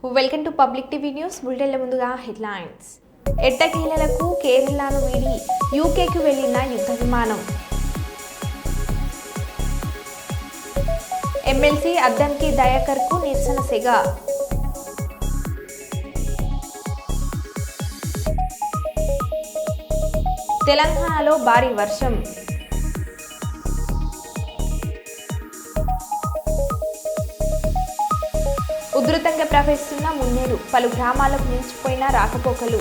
Welcome to public TV news. బులెటిన్ల ముందుగా headlines. ఎట్టకేలకు కేరళను వీడి యూకేకి వెళ్లిన యుద్ధ విమానం. ఎమ్మెల్సీ అద్దంకి దయాకర్కు నిరసన సెగ. తెలంగాణలో భారీ వర్షం. ఉధృతంగా ప్రవహిస్తున్న మున్నేరు, పలు గ్రామాలకు నిలిచిపోయిన రాకపోకలు.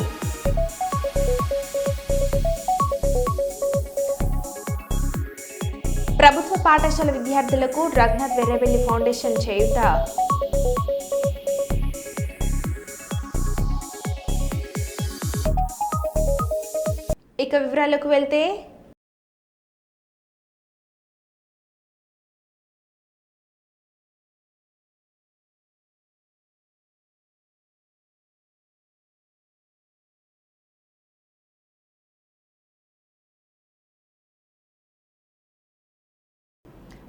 ప్రభుత్వ పాఠశాల విద్యార్థులకు రఘునాథ్ వెర్రవెల్లి ఫౌండేషన్ చేయూత. ఇక వివరాలకు వెళ్తే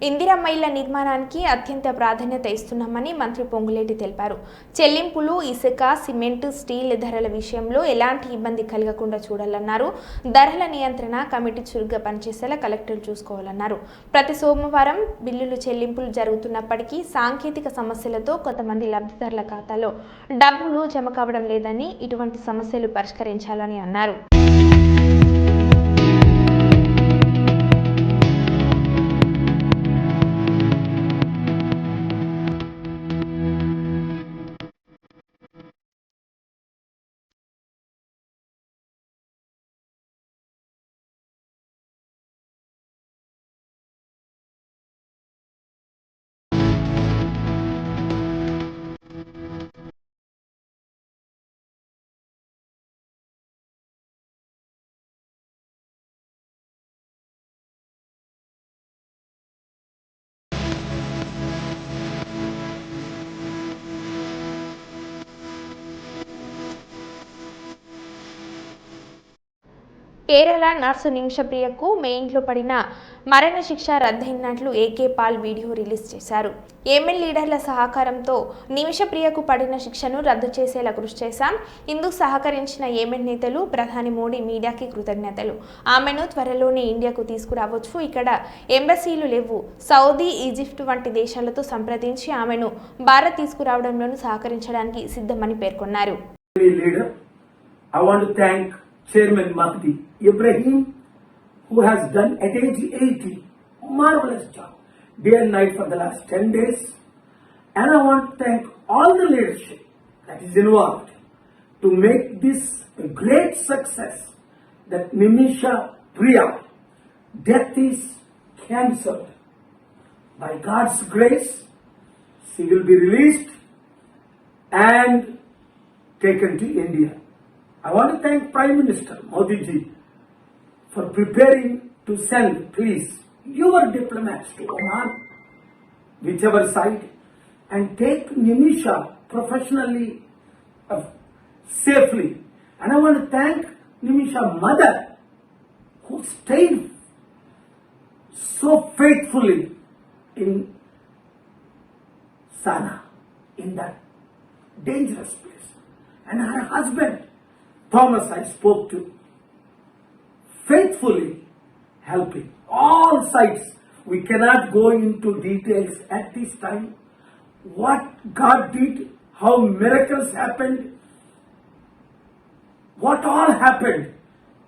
ఇందిరమ్మ ఇళ్ల నిర్మాణానికి అత్యంత ప్రాధాన్యత ఇస్తున్నామని మంత్రి పొంగులేటి తెలిపారు. చెల్లింపులు, ఇసుక, సిమెంట్, స్టీల్ ధరల విషయంలో ఎలాంటి ఇబ్బంది కలగకుండా చూడాలన్నారు. ధరల నియంత్రణ కమిటీ చురుగ్గా పనిచేసేలా కలెక్టర్లు చూసుకోవాలన్నారు. ప్రతి సోమవారం బిల్లులు చెల్లింపులు జరుగుతున్నప్పటికీ సాంకేతిక సమస్యలతో కొంతమంది లబ్ధిదారుల ఖాతాలో డబ్బులు జమ కావడం లేదని, ఇటువంటి సమస్యలు పరిష్కరించాలని అన్నారు. కేరళ నర్సు నిమిషప్రియకు మే ఇంట్లో పడిన మరణశిక్ష రద్దయినట్లు ఏకే పాల్ వీడియో రిలీజ్ చేశారు. ఏఎంఎల్ లీడర్ల సహకారంతో నిమిషప్రియకు పడిన శిక్షను రద్దు చేసేలా కృషి చేశాం. ఇందుకు సహకరించిన ఏఎంఎల్ నేతలు, ప్రధాని మోడీ, మీడియాకి కృతజ్ఞతలు. ఆమెను త్వరలోనే ఇండియాకు తీసుకురావచ్చు. ఇక్కడ ఎంబసీలు లేవు. సౌదీ, ఈజిప్ట్ వంటి దేశాలతో సంప్రదించి ఆమెను భారత్ తీసుకురావడంలోనూ సహకరించడానికి సిద్ధమని పేర్కొన్నారు. Chairman Mahdi Ibrahim, who has done at age 80 marvelous job day and night for the last 10 days, and I want to thank all the leadership that is involved to make this a great success. That Nimisha Priya death is cancelled by God's grace. She will be released and taken to India. I want to thank Prime Minister Modi ji for preparing to send, please, your diplomats to Oman, whichever side, and take Nimisha professionally, safely. And I want to thank Nimisha's mother, who stayed so faithfully in Sana, in that dangerous place, and her husband Thomas I spoke to, faithfully helping all sides. We cannot go into details at this time. What God did, how miracles happened, what all happened.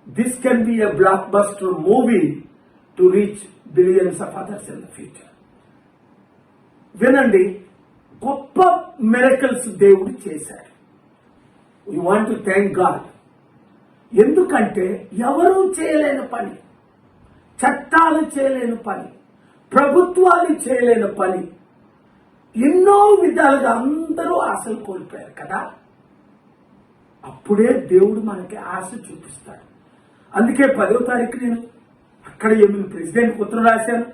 This can be a blockbuster movie to reach billions of others in the future. Vinandi, గొప్ప miracles దేవుడు చేశారు. We want to thank God. ఎందుకంటే ఎవరూ చేయలేని పని, చట్టాలు చేయలేని పని, ప్రభుత్వాలు చేయలేని పని, ఎన్నో విధాలుగా అందరూ ఆశలు కోల్పోయారు కదా. అప్పుడే దేవుడు మనకి ఆశ చూపిస్తాడు. అందుకే 10వ తారీఖు నేను అక్కడ ఏమైనా ప్రెసిడెంట్కి ఉత్తరం రాశాను.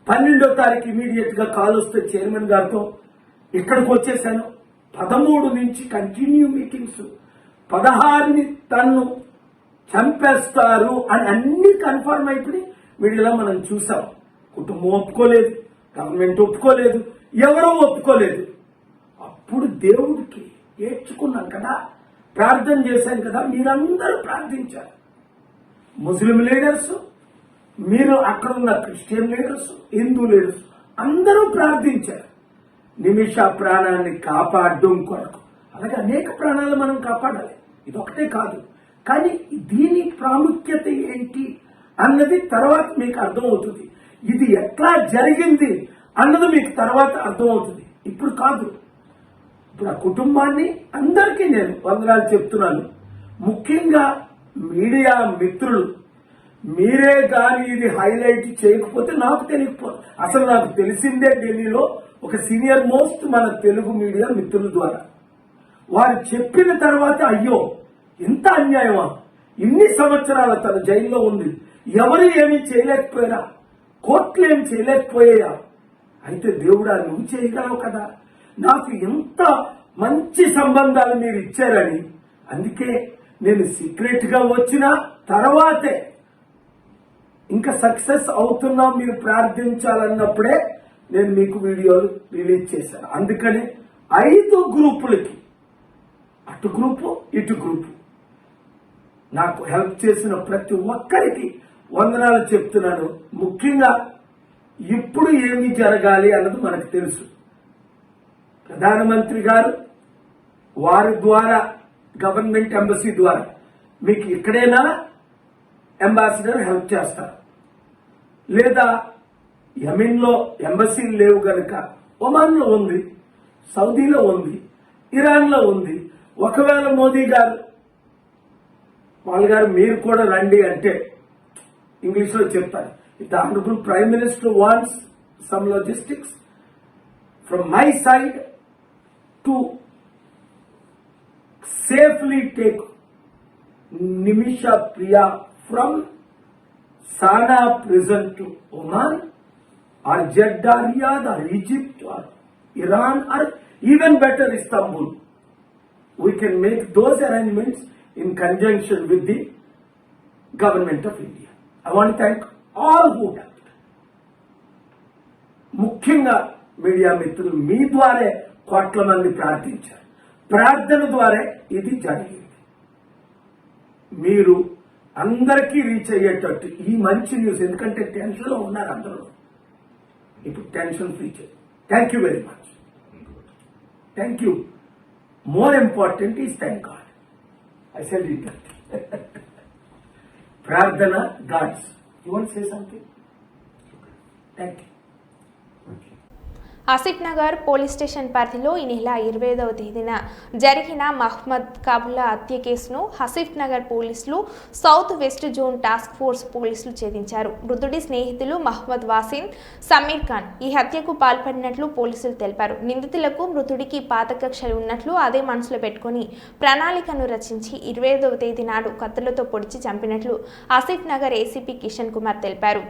12వ తారీఖు ఇమీడియట్ గా కాల్ వస్తే చైర్మన్ గారితో ఇక్కడికి వచ్చేసాను. 13 నుంచి కంటిన్యూ మీటింగ్స్. 16ని తన్ను చంపేస్తారు అని అన్ని కన్ఫర్మ్ అయిపోయి మీడియాలో మనం చూసాం. కుటుంబం ఒప్పుకోలేదు, గవర్నమెంట్ ఒప్పుకోలేదు, ఎవరూ ఒప్పుకోలేదు. అప్పుడు దేవుడికి ఏడ్చుకున్నాం కదా, ప్రార్థన చేశాం కదా, మీరందరూ ప్రార్థించారు. ముస్లిం లీడర్స్, మీరు అక్కడ ఉన్న క్రిస్టియన్ లీడర్స్, హిందూ లీడర్స్ అందరూ ప్రార్థించారు నిమిష ప్రాణాన్ని కాపాడడం కొరకు. అలాగే అనేక ప్రాణాలు మనం కాపాడాలి, ఇదొకటే కాదు. కానీ దీని ప్రాముఖ్యత ఏంటి అన్నది తర్వాత మీకు అర్థమవుతుంది. ఇది ఎట్లా జరిగింది అన్నది మీకు తర్వాత అర్థమవుతుంది, ఇప్పుడు కాదు. ఇప్పుడు ఆ కుటుంబాన్ని అందరికీ నేను వందనాలు చెప్తున్నాను. ముఖ్యంగా మీడియా మిత్రులు, మీరే కానీ ఇది హైలైట్ చేయకపోతే నాకు తెలియకపోదు. అసలు నాకు తెలిసిందే ఢిల్లీలో ఒక సీనియర్ మోస్ట్ మన తెలుగు మీడియా మిత్రుల ద్వారా. వారు చెప్పిన తర్వాత అయ్యో ఇంత అన్యాయమా, ఇన్ని సంవత్సరాల తన జైల్లో ఉంది, ఎవరు ఏమీ చేయలేకపోయారా, కోర్టులు ఏమి చేయలేకపోయా, అయితే దేవుడా నువ్వు చేయగలవు కదా, నాకు ఎంత మంచి సంబంధాలు మీరు ఇచ్చారని. అందుకే నేను సీక్రెట్ గా వచ్చిన తర్వాతే ఇంకా సక్సెస్ అవుతున్నా మీరు ప్రార్థించాలన్నప్పుడే నేను మీకు వీడియోలు రిలీజ్ చేశాను. అందుకని 5 గ్రూపులకి, అటు గ్రూపు ఇటు గ్రూపు, నాకు హెల్ప్ చేసిన ప్రతి ఒక్కరికి వందనాలు చెప్తున్నాను. ముఖ్యంగా ఇప్పుడు ఏమి జరగాలి అన్నది మనకు తెలుసు. ప్రధానమంత్రి గారు వారి ద్వారా గవర్నమెంట్ ఎంబసీ ద్వారా మీకు ఎక్కడైనా అంబాసిడర్ హెల్ప్ చేస్తారు, లేదా యెమెన్లో ఎంబసీలు లేవు గనుక ఒమాన్లో ఉంది, సౌదీలో ఉంది, ఇరాన్లో ఉంది. ఒకవేళ మోదీ గారు వాళ్ళ గారు మీరు కూడా రండి అంటే ఇంగ్లీష్లో చెప్తారు, if the honourable prime minister wants some logistics from my side to safely take Nimisha Priya from Sana prison to Oman or Jeddah, Riyadh or Egypt or Iran or even better Istanbul. We can make those arrangements in conjunction with the government of India. I want to thank all who helped. ముఖ్యంగా media మిత్రులు మీ ద్వారే కోట్ల మంది ప్రార్థించారు, ప్రార్థన ద్వారా ఇది జరిగింది. మీరు అందరికీ రీచ్ అయ్యేటట్టు ఈ మంచి న్యూస్, ఎందుకంటే టెన్షన్ లో ఉన్నారు అందరూ, ఇప్పుడు టెన్షన్ ఫ్రీ చేయండి. Thank you very much, thank you. More important is thank god. I said it. ప్రార్థన gods. You want say something? Thank you. Asif Nagar police station పరిధిలో ఈ నెల 25వ తేదీన జరిగిన మహ్మద్ కాబుల్లా హత్య కేసును ఆసిఫ్ నగర్ పోలీసులు south west zone task force పోలీసులు ఛేదించారు. మృతుడి స్నేహితులు మహ్మద్ వాసిన్, సమీర్ ఖాన్ ఈ హత్యకు పాల్పడినట్లు పోలీసులు తెలిపారు. నిందితులకు మృతుడికి పాత కక్షలు ఉన్నట్లు అదే మనసులో పెట్టుకుని ప్రణాళికను రచించి 25వ తేదీ నాడు కత్తులతో పొడిచి చంపినట్లు ఆసిఫ్ నగర్ ఏసీపీ కిషన్ కుమార్ తెలిపారు.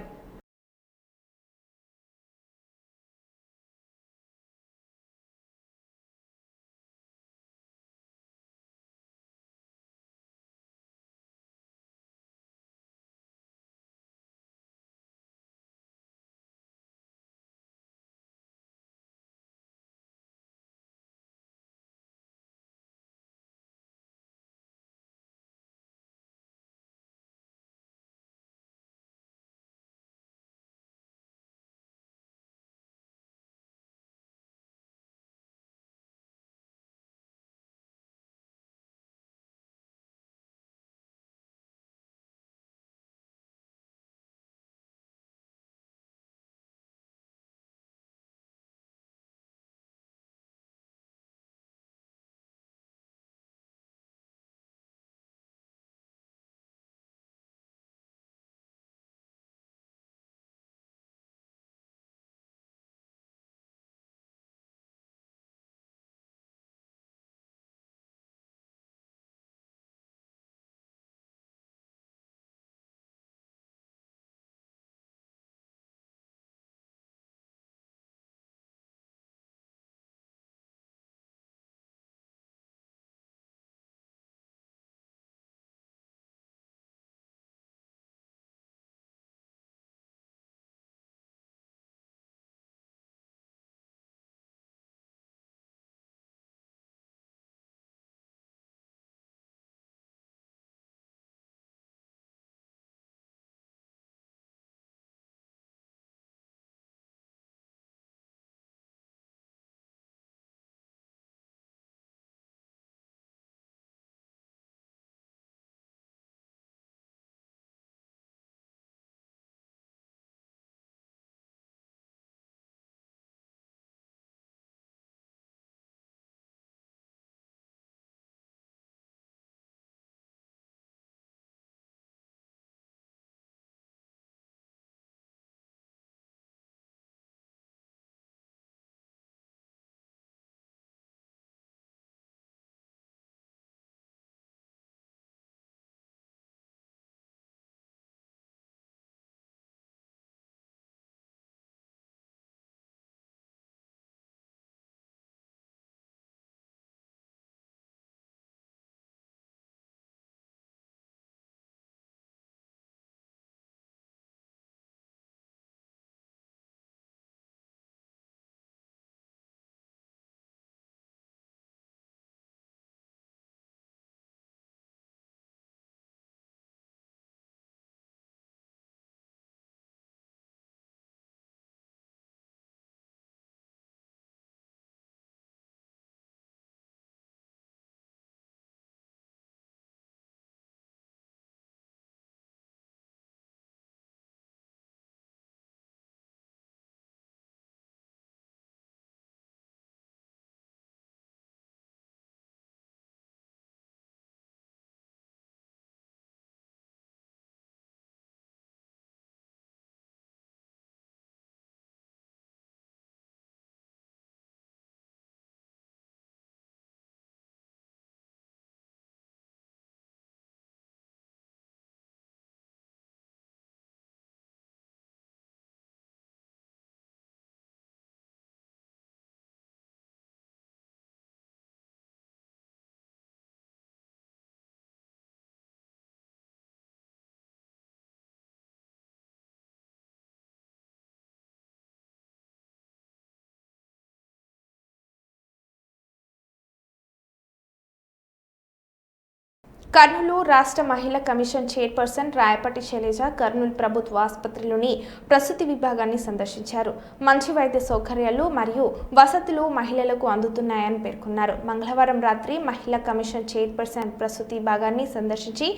కర్నూలు రాష్ట్ర మహిళా కమిషన్ చైర్పర్సన్ రాయపటి శైలజ కర్నూలు ప్రభుత్వ ఆసుపత్రిలోని ప్రసూతి విభాగాన్ని సందర్శించారు. మంచి వైద్య సౌకర్యాలు మరియు వసతులు మహిళలకు అందుతున్నాయని పేర్కొన్నారు. మంగళవారం రాత్రి మహిళా కమిషన్ చైర్పర్సన్ ప్రసూతి విభాగాన్ని సందర్శించి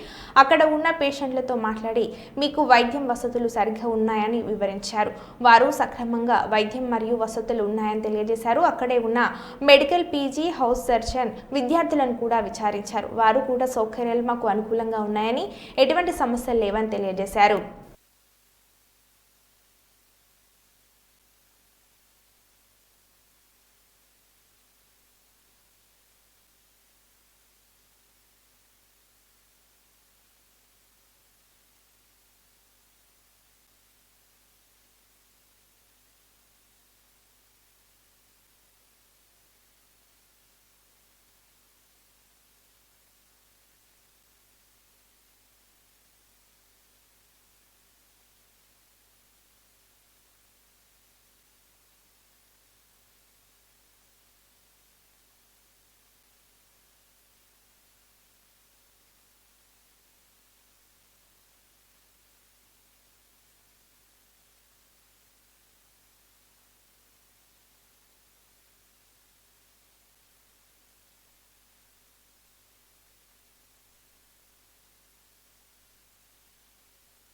అక్కడ ఉన్న పేషెంట్లతో మాట్లాడి మీకు వైద్యం వసతులు సరిగ్గా ఉన్నాయని వివరించారు. వారు సక్రమంగా వైద్యం మరియు వసతులు ఉన్నాయని తెలియజేశారు. అక్కడే ఉన్న మెడికల్ పీజీ హౌస్ సర్జన్ విద్యార్థులను కూడా విచారించారు. వారు కూడా సౌకర్యాలు మాకు అనుకూలంగా ఉన్నాయని, ఎటువంటి సమస్యలు లేవని తెలియజేశారు.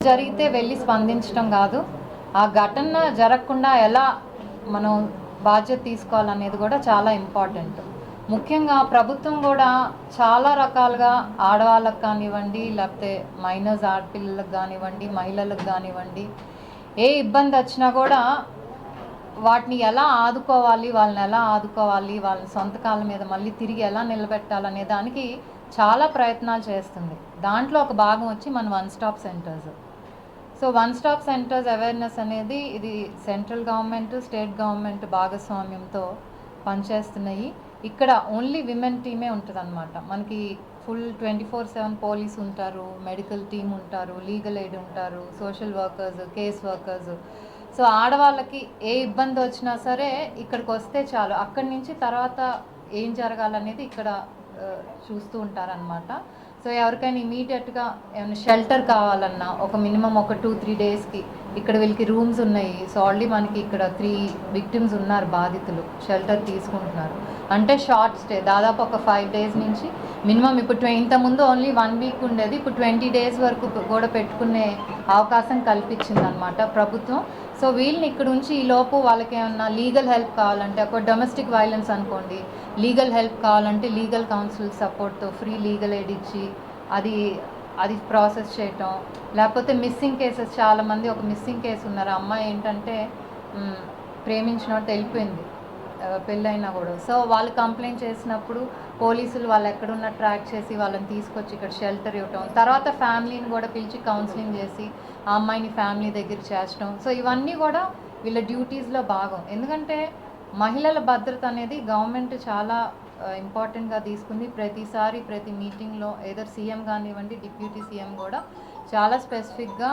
జరిగితే వెళ్ళి స్పందించడం కాదు, ఆ ఘటన జరగకుండా ఎలా మనం బాధ్యత తీసుకోవాలనేది కూడా చాలా ఇంపార్టెంట్. ముఖ్యంగా ప్రభుత్వం కూడా చాలా రకాలుగా ఆడవాళ్ళకు కానివ్వండి, లేకపోతే మైనర్స్ ఆడపిల్లలకు కానివ్వండి, మహిళలకు కానివ్వండి, ఏ ఇబ్బంది వచ్చినా కూడా వాటిని ఎలా ఆదుకోవాలి, వాళ్ళని సొంత కాళ్ళ మీద మళ్ళీ తిరిగి ఎలా నిలబెట్టాలనే దానికి చాలా ప్రయత్నాలు చేస్తుంది. దాంట్లో ఒక భాగం వచ్చి మన one stop centres. So one stop centres awareness అనేది ఇది సెంట్రల్ గవర్నమెంట్, స్టేట్ గవర్నమెంట్ భాగస్వామ్యంతో పనిచేస్తున్నాయి. ఇక్కడ ఓన్లీ విమెన్ టీమే ఉంటుంది అనమాట. మనకి ఫుల్ 24/7 పోలీస్ ఉంటారు, మెడికల్ టీమ్ ఉంటారు, లీగల్ ఎయిడ్ ఉంటారు, social workers, case workers. So ఆడవాళ్ళకి ఏ ఇబ్బంది వచ్చినా సరే ఇక్కడికి వస్తే చాలు, అక్కడి నుంచి తర్వాత ఏం జరగాలనేది ఇక్కడ చూస్తూ ఉంటారనమాట. సో ఎవరికైనా ఇమీడియట్గా ఏమైనా షెల్టర్ కావాలన్నా ఒక మినిమం ఒక 2-3 డేస్కి ఇక్కడ వీళ్ళకి రూమ్స్ ఉన్నాయి. సో ఆల్రెడీ మనకి ఇక్కడ 3 విక్టిమ్స్ ఉన్నారు, బాధితులు షెల్టర్ తీసుకుంటున్నారు. అంటే షార్ట్ స్టే, దాదాపు ఒక 5 డేస్ నుంచి మినిమం ఇప్పుడు ఇంతకుముందు ఓన్లీ 1 వీక్ ఉండేది, ఇప్పుడు 20 డేస్ వరకు కూడా పెట్టుకునే అవకాశం కల్పించింది అనమాట ప్రభుత్వం. సో వీళ్ళని ఇక్కడ ఉంచి ఈలోపు వాళ్ళకి ఏమన్నా లీగల్ హెల్ప్ కావాలంటే, ఒక డొమెస్టిక్ వైలెన్స్ అనుకోండి, లీగల్ హెల్ప్ కావాలంటే లీగల్ కౌన్సిల్ సపోర్ట్తో ఫ్రీ లీగల్ ఎయిడ్ ఇచ్చి అది ప్రాసెస్ చేయటం. లేకపోతే మిస్సింగ్ కేసెస్, చాలామంది ఒక మిస్సింగ్ కేసు ఉన్నారు, అమ్మాయి ఏంటంటే ప్రేమించినట్టు వెళ్ళిపోయింది పెళ్ళైనా కూడా. సో వాళ్ళు కంప్లైంట్ చేసినప్పుడు పోలీసులు వాళ్ళు ఎక్కడున్న ట్రాక్ చేసి వాళ్ళని తీసుకొచ్చి ఇక్కడ షెల్టర్ ఇవ్వటం, తర్వాత ఫ్యామిలీని కూడా పిలిచి కౌన్సిలింగ్ చేసి ఆ అమ్మాయిని ఫ్యామిలీ దగ్గర చేర్చడం. సో ఇవన్నీ కూడా వీళ్ళ డ్యూటీస్లో భాగం. ఎందుకంటే మహిళల భద్రత అనేది గవర్నమెంట్ చాలా ఇంపార్టెంట్గా తీసుకుంది. ప్రతిసారి ప్రతి మీటింగ్లో ఏదర్ సీఎం కానివ్వండి, డిప్యూటీ సీఎం కూడా చాలా స్పెసిఫిక్గా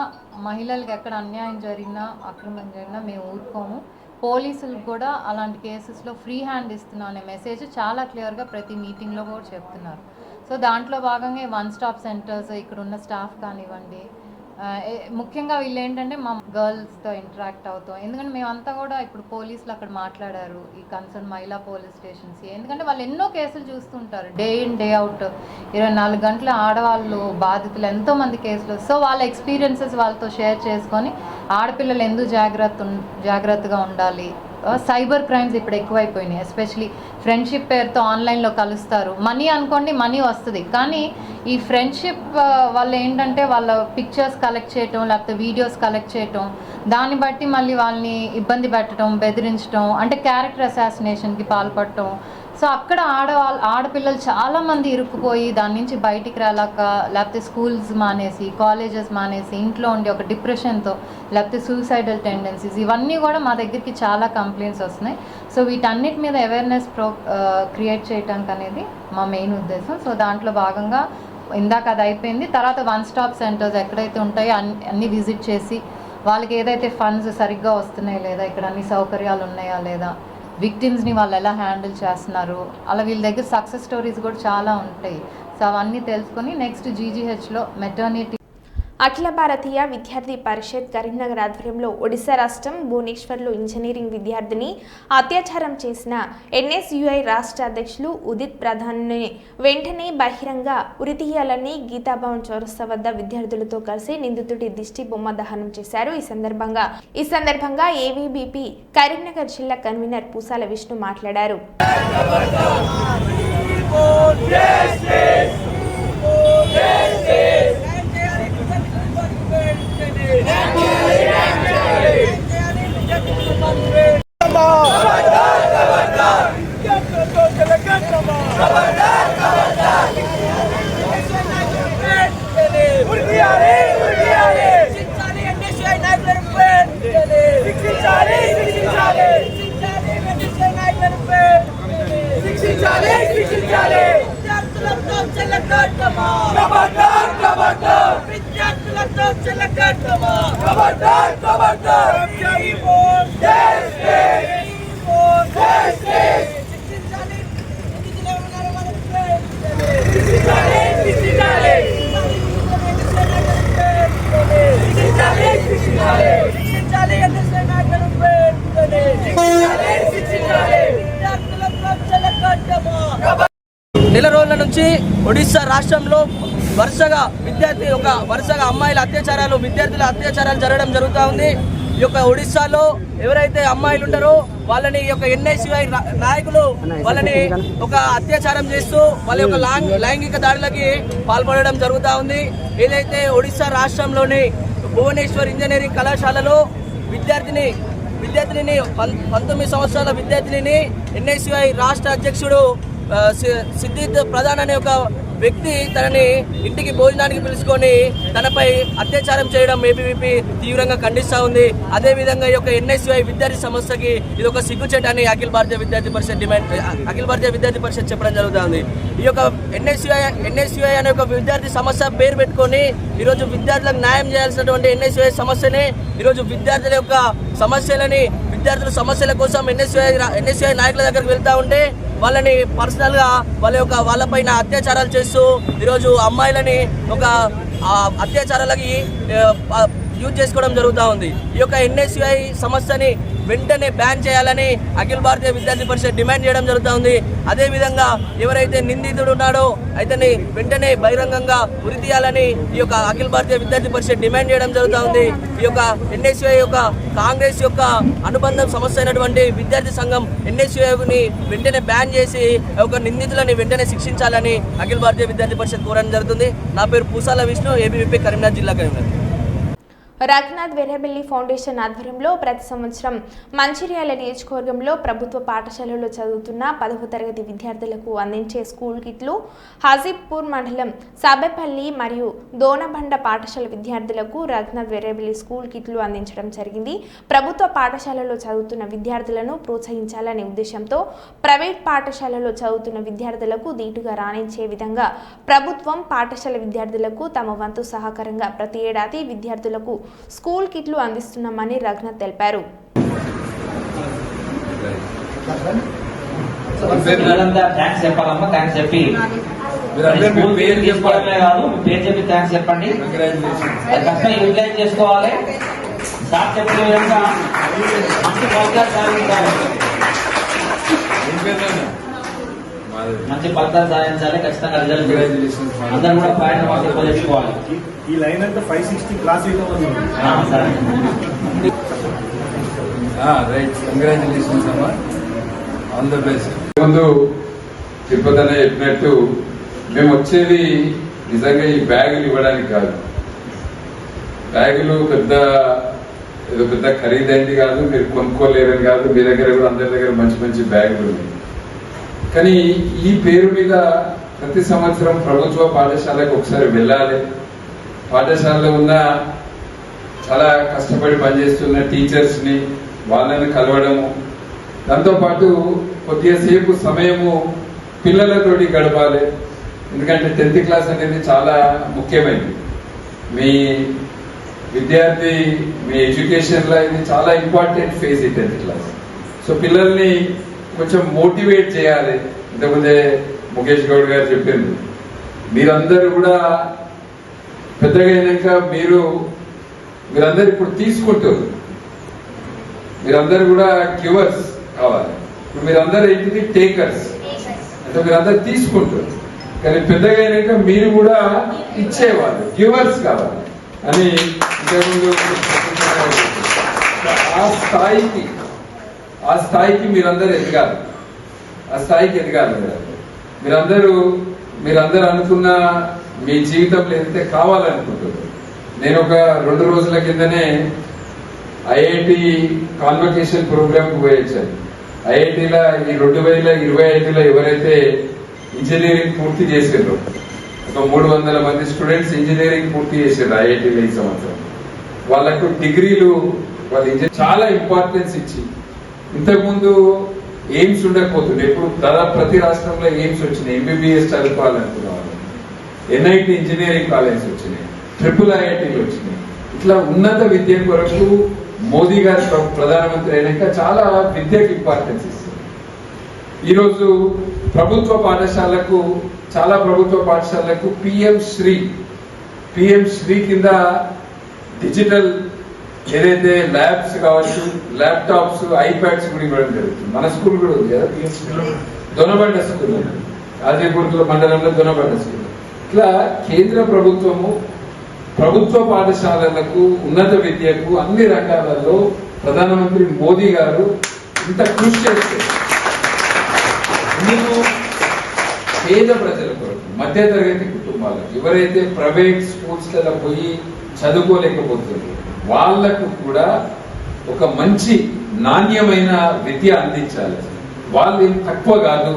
మహిళలకు ఎక్కడ అన్యాయం జరిగినా, అక్రమం జరిగినా మేము ఊరుకోము, పోలీసులకు కూడా అలాంటి కేసెస్లో ఫ్రీ హ్యాండ్ ఇస్తున్నాం అనే మెసేజ్ చాలా క్లియర్గా ప్రతి మీటింగ్లో కూడా చెప్తున్నారు. సో దాంట్లో భాగంగా వన్ స్టాప్ సెంటర్స్, ఇక్కడ ఉన్న స్టాఫ్ కానివ్వండి, ముఖ్యంగా వీళ్ళు ఏంటంటే మా గర్ల్స్తో ఇంటరాక్ట్ అవుతాం. ఎందుకంటే మేమంతా కూడా ఇప్పుడు పోలీసులు అక్కడ మాట్లాడారు, ఈ కన్సర్న్ మహిళా పోలీస్ స్టేషన్స్, ఎందుకంటే వాళ్ళు ఎన్నో కేసులు చూస్తుంటారు, డే ఇన్ డే అవుట్ 24 గంటల ఆడవాళ్ళు బాధితులు ఎంతోమంది కేసులు. సో వాళ్ళ ఎక్స్పీరియన్సెస్ వాళ్ళతో షేర్ చేసుకొని ఆడపిల్లలు ఎందుకు జాగ్రత్తగా ఉండాలి. సైబర్ క్రైమ్స్ ఇప్పుడు ఎక్కువైపోయినాయి, ఎస్పెషలీ ఫ్రెండ్షిప్ పేరుతో ఆన్లైన్లో కలుస్తారు. మనీ అనుకోండి, మనీ వస్తుంది, కానీ ఈ ఫ్రెండ్షిప్ వల్ల ఏంటంటే వాళ్ళ పిక్చర్స్ కలెక్ట్ చేయటం, లేకపోతే వీడియోస్ కలెక్ట్ చేయటం, దాన్ని బట్టి మళ్ళీ వాళ్ళని ఇబ్బంది పెట్టడం, బెదిరించడం, అంటే క్యారెక్టర్ అసాసినేషన్కి పాల్పడటం. సో అక్కడ ఆడపిల్లలు చాలామంది ఇరుక్కుపోయి దాని నుంచి బయటికి రాలేక, లేకపోతే స్కూల్స్ మానేసి, కాలేజెస్ మానేసి ఇంట్లో ఉండి ఒక డిప్రెషన్తో, లేకపోతే సూసైడల్ టెండెన్సీస్, ఇవన్నీ కూడా మా దగ్గరికి చాలా కంప్లైంట్స్ వస్తున్నాయి. సో వీటన్నిటి మీద అవేర్నెస్ క్రియేట్ చేయడానికి అనేది మా మెయిన్ ఉద్దేశం. సో దాంట్లో భాగంగా ఇందాక అది అయిపోయింది. తర్వాత వన్ స్టాప్ సెంటర్స్ ఎక్కడైతే ఉంటాయో అన్నీ విజిట్ చేసి వాళ్ళకి ఏదైతే ఫండ్స్ సరిగ్గా వస్తున్నాయా లేదా, ఇక్కడ అన్ని సౌకర్యాలు ఉన్నాయా లేదా, విక్టిమ్స్ని వాళ్ళు ఎలా హ్యాండిల్ చేస్తున్నారు, అలా వీళ్ళ దగ్గర సక్సెస్ స్టోరీస్ కూడా చాలా ఉంటాయి. సో అవన్నీ తెలుసుకొని నెక్స్ట్ జీజీహెచ్లో మెటర్నిటీ. అఖిల భారతీయ విద్యార్థి పరిషత్ కరీంనగర్ ఆధ్వర్యంలో ఒడిశా రాష్ట్రం భువనేశ్వర్లో ఇంజనీరింగ్ విద్యార్థిని అత్యాచారం చేసిన ఎన్ఎస్యుఐ రాష్ట్ర అధ్యక్షులు ఉదిత్ ప్రధాన్ని వెంటనే బహిరంగ ఉరితీయాలని గీతాభవన్ చౌరస్తా వద్ద విద్యార్థులతో కలిసి నిందితుడి దిష్టి బొమ్మ దహనం చేశారు. ఈ సందర్భంగా ఏవీబీపీ కరీంనగర్ జిల్లా కన్వీనర్ పూసాల విష్ణు మాట్లాడారు. నెల రోజుల నుంచి ఒడిశా రాష్ట్రంలో వరుసగా అమ్మాయిల అత్యాచారాలు, విద్యార్థుల అత్యాచారాలు జరగడం జరుగుతూ ఉంది. ఈ యొక్క ఒడిశాలో ఎవరైతే అమ్మాయిలు ఉంటారో వాళ్ళని ఈ యొక్క ఎన్ఎస్యుఐ నాయకులు వాళ్ళని ఒక అత్యాచారం చేస్తూ వాళ్ళ యొక్క లైంగిక దాడులకి పాల్పడడం జరుగుతూ ఉంది. ఏదైతే ఒడిశా రాష్ట్రంలోని భువనేశ్వర్ ఇంజనీరింగ్ కళాశాలలో విద్యార్థిని 19 సంవత్సరాల విద్యార్థిని ఎన్ఎస్యుఐ రాష్ట్ర అధ్యక్షుడు సిద్దిత్ ప్రధాన్ అనే ఒక వ్యక్తి తనని ఇంటికి భోజనానికి పిలుచుకొని తనపై అత్యాచారం చేయడం ఏబీవీపీ తీవ్రంగా ఖండిస్తూ ఉంది. అదేవిధంగా ఈ యొక్క ఎన్ఎస్యుఐ విద్యార్థి సమస్యకి ఇది ఒక సిగ్గుచేట అని అఖిల భారతీయ విద్యార్థి పరిషత్ చెప్పడం జరుగుతుంది. ఈ యొక్క ఎన్ఎస్యుఐ అనే ఒక విద్యార్థి సమస్య పేరు పెట్టుకొని ఈరోజు విద్యార్థులకు న్యాయం చేయాల్సినటువంటి ఎన్ఎస్యుఐ సమస్యని ఈరోజు విద్యార్థుల యొక్క విద్యార్థుల సమస్యల కోసం ఎన్ఎస్యుఐ నాయకుల దగ్గరకు వెళ్తూ ఉంటే వాళ్ళని పర్సనల్గా వాళ్ళపైన అత్యాచారాలు చేస్తూ ఈరోజు అమ్మాయిలని ఒక అత్యాచారాలకి యూజ్ చేసుకోవడం జరుగుతూ ఉంది. ఈ యొక్క ఎన్ఎస్యుఐ సమస్యని వెంటనే బ్యాన్ చేయాలని అఖిల భారతీయ విద్యార్థి పరిషత్ డిమాండ్ చేయడం జరుగుతూ ఉంది. అదేవిధంగా ఎవరైతే నిందితుడు ఉన్నాడో అతన్ని వెంటనే బహిరంగంగా ఉరి తీయాలని ఈ యొక్క అఖిల భారతీయ విద్యార్థి పరిషత్ డిమాండ్ చేయడం జరుగుతూ ఉంది. ఈ యొక్క ఎన్ఎస్యుఐ యొక్క కాంగ్రెస్ యొక్క అనుబంధం సమస్య అయినటువంటి విద్యార్థి సంఘం ఎన్ఎస్యుఐని వెంటనే బ్యాన్ చేసి ఒక నిందితులని వెంటనే శిక్షించాలని అఖిల భారతీయ విద్యార్థి పరిషత్ కోరడం జరుగుతుంది. నా పేరు పూసాల విష్ణు, ఏబీవీపీ కరీంనగర్ జిల్లా కన్వీనర్. రఘునాథ్ వెరబెల్లి ఫౌండేషన్ ఆధ్వర్యంలో ప్రతి సంవత్సరం మంచిర్యాల నియోజకవర్గంలో ప్రభుత్వ పాఠశాలలో చదువుతున్న 10వ తరగతి విద్యార్థులకు అందించే స్కూల్ కిట్లు హాజీపూర్ మండలం సాబేపల్లి మరియు దోనబండ పాఠశాల విద్యార్థులకు రఘునాథ్ వెరబెల్లి స్కూల్ కిట్లు అందించడం జరిగింది. ప్రభుత్వ పాఠశాలలో చదువుతున్న విద్యార్థులను ప్రోత్సహించాలనే ఉద్దేశంతో ప్రైవేట్ పాఠశాలలో చదువుతున్న విద్యార్థులకు దీటుగా రాణించే విధంగా ప్రభుత్వం పాఠశాల విద్యార్థులకు తమ వంతు సహకారంగా ప్రతి ఏడాది విద్యార్థులకు స్కూల్ కిట్లు అందిస్తున్నామని రఘునాథ్ తెలిపారు. మంచి ఫలితాలు సాధించాలి, ఖచ్చితంగా రిజల్ట్ అందరూ కూడా పాయింట్ మార్కులు తెచ్చుకోవాలి. ఈ లైన్ అంతా 560 క్లాస్ రైట్. కంగ్రాచులేషన్స్ అమ్మా, ఆల్ ద బెస్ట్. ముందు తిరుపతి అనే చెప్పినట్టు మేము వచ్చేది నిజంగా ఈ బ్యాగులు ఇవ్వడానికి కాదు. బ్యాగులు ఏదో పెద్ద ఖరీదైంది కాదు, మీరు కొనుక్కోలేరని కాదు. మీ దగ్గర కూడా అందరి దగ్గర మంచి మంచి బ్యాగులు ఉన్నాయి. కానీ ఈ పేరు మీద ప్రతి సంవత్సరం ప్రభుత్వ పాఠశాలకు ఒకసారి వెళ్ళాలి. పాఠశాలలో ఉన్న చాలా కష్టపడి పనిచేస్తున్న టీచర్స్ని వాళ్ళని కలవడము, దాంతోపాటు కొద్దిసేపు సమయము పిల్లలతోటి గడపాలి. ఎందుకంటే 10th క్లాస్ అనేది చాలా ముఖ్యమైనది. మీ విద్యార్థి మీ ఎడ్యుకేషన్లో ఇది చాలా ఇంపార్టెంట్ ఫేజ్ ఈ 10th క్లాస్. సో పిల్లల్ని కొంచెం మోటివేట్ చేయాలి. ఇంతకుముందే ముఖేష్ గౌడ్ గారు చెప్పింది, మీరందరూ కూడా పెద్దగా అయినాక మీరందరూ ఇప్పుడు తీసుకుంటారు. మీరందరూ కూడా గివర్స్ కావాలి. ఇప్పుడు మీరందరూ ఏంటిది టేకర్స్, అంటే మీరందరూ తీసుకుంటారు. కానీ పెద్దగా అయినాక మీరు కూడా ఇచ్చేవాళ్ళు, గివర్స్ కావాలి అని ఇంతకుముందు ఆ స్థాయికి మీరందరూ ఎదగాలి. ఆ స్థాయికి ఎదగాలి. మీరందరూ అనుకున్న మీ జీవితంలో ఏదైతే కావాలనుకుంటున్నారు. నేను ఒక 2 రోజుల కిందనే ఐఐటి కాన్వకేషన్ ప్రోగ్రామ్ కు పోయొచ్చాను. ఐఐటిలో ఈ 2025లో ఎవరైతే ఇంజనీరింగ్ పూర్తి చేసారో ఒక 300 మంది స్టూడెంట్స్ ఇంజనీరింగ్ పూర్తి చేశారు ఐఐటిలో ఈ సంవత్సరం. వాళ్ళకు డిగ్రీలు వాళ్ళు చాలా ఇంపార్టెన్స్ ఇచ్చి, ఇంతకుముందు ఎయిమ్స్ ఉండకపోతుండే, ఇప్పుడు దాదాపు ప్రతి రాష్ట్రంలో ఎయిమ్స్ వచ్చినాయి. ఎంబీబీఎస్ చదువుకోవాలనుకున్న వాళ్ళు, ఎన్ఐటి ఇంజనీరింగ్ కాలేజ్ వచ్చినాయి, IIITలు వచ్చినాయి. ఇట్లా ఉన్నత విద్య కొరకు మోదీ గారు ప్రధానమంత్రి అయినాక చాలా విద్యకు ఇంపార్టెన్స్ ఇస్తుంది. ఈరోజు చాలా ప్రభుత్వ పాఠశాలకు పిఎం శ్రీ కింద డిజిటల్ ఏదైతే ల్యాబ్స్ కావచ్చు, ల్యాప్టాప్స్, ఐప్యాడ్స్ కూడా ఇవ్వడం జరుగుతుంది. మన స్కూల్ కూడా ఉంది కదా, దొనబండ స్కూల్, ఆజీపూర్ మండలంలో దొనబండ స్కూల్. ఇట్లా కేంద్ర ప్రభుత్వ పాఠశాలలకు, ఉన్నత విద్యకు అన్ని రకాలలో ప్రధానమంత్రి మోదీ గారు ఇంత కృషి చేస్తారు. ఇందుకు పేద ప్రజల కొరకు, మధ్యతరగతి కుటుంబాలకు, ఎవరైతే ప్రైవేట్ స్కూల్స్లలో పోయి చదువుకోలేకపోతున్నారు వాళ్లకు కూడా ఒక మంచి నాణ్యమైన విద్య అందించాలి. వాళ్ళు ఏం తక్కువ కాదు,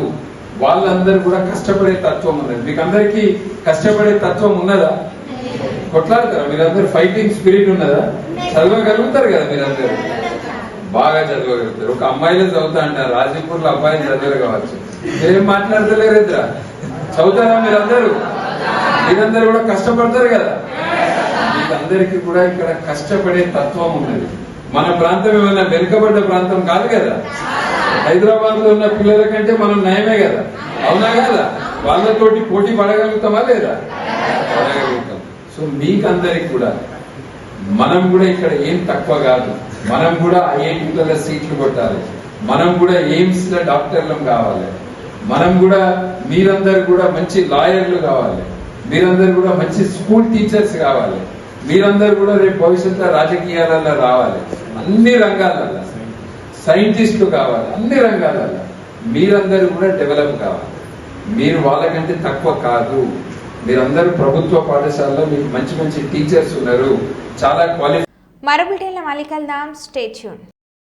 వాళ్ళందరూ కూడా కష్టపడే తత్వం ఉన్నది. మీకు అందరికీ కష్టపడే తత్వం ఉన్నదా? కొట్లాడతారా మీరందరూ? ఫైటింగ్ స్పిరిట్ ఉన్నదా? చదవగలుగుతారు కదా మీరందరూ? బాగా చదవగలుగుతారు. ఒక అమ్మాయిలో చదువుతా అంటారు, రాజీపూర్లో అబ్బాయిలు చదవరు కావచ్చు. మీరేం మాట్లాడతలేరు ఇద్దరా? చదువుతారా మీరందరూ కూడా కష్టపడతారు కదా. అందరికీ కూడా ఇక్కడ కష్టపడే తత్వం ఉన్నది. మన ప్రాంతం ఏమైనా వెనుకబడ్డ ప్రాంతం కాదు కదా. హైదరాబాద్ లో ఉన్న పిల్లల కంటే మనం నయమే కదా, అవునా కదా? వాళ్ళతోటి పోటీ పడగలుగుతామా లేదా? పడగలుగుతాం. సో మీకందరికి కూడా మనం కూడా ఇక్కడ ఏం తక్కువ కాదు. మనం కూడా ఐఐటీలలో సీట్లు కొట్టాలి. మనం కూడా ఎయిమ్స్ లో డాక్టర్లం కావాలి. మీరందరూ కూడా మంచి లాయర్లు కావాలి. మీరందరూ కూడా మంచి స్కూల్ టీచర్స్ కావాలి. మీరందరూ కూడా రేపు భవిష్యత్తులో రాజకీయాలలో రావాలి. అన్ని రంగాలలో సైంటిస్టులు కావాలి. అన్ని రంగాలలో మీరందరూ కూడా డెవలప్ కావాలి. మీరు వాళ్ళకంటే తక్కువ కాదు. మీరందరూ ప్రభుత్వ పాఠశాలలో మీకు మంచి టీచర్స్ ఉన్నారు, చాలా క్వాలిఫై. మరో బిల్టన్ల మళ్ళీ కలుద్దాం. Stay tune.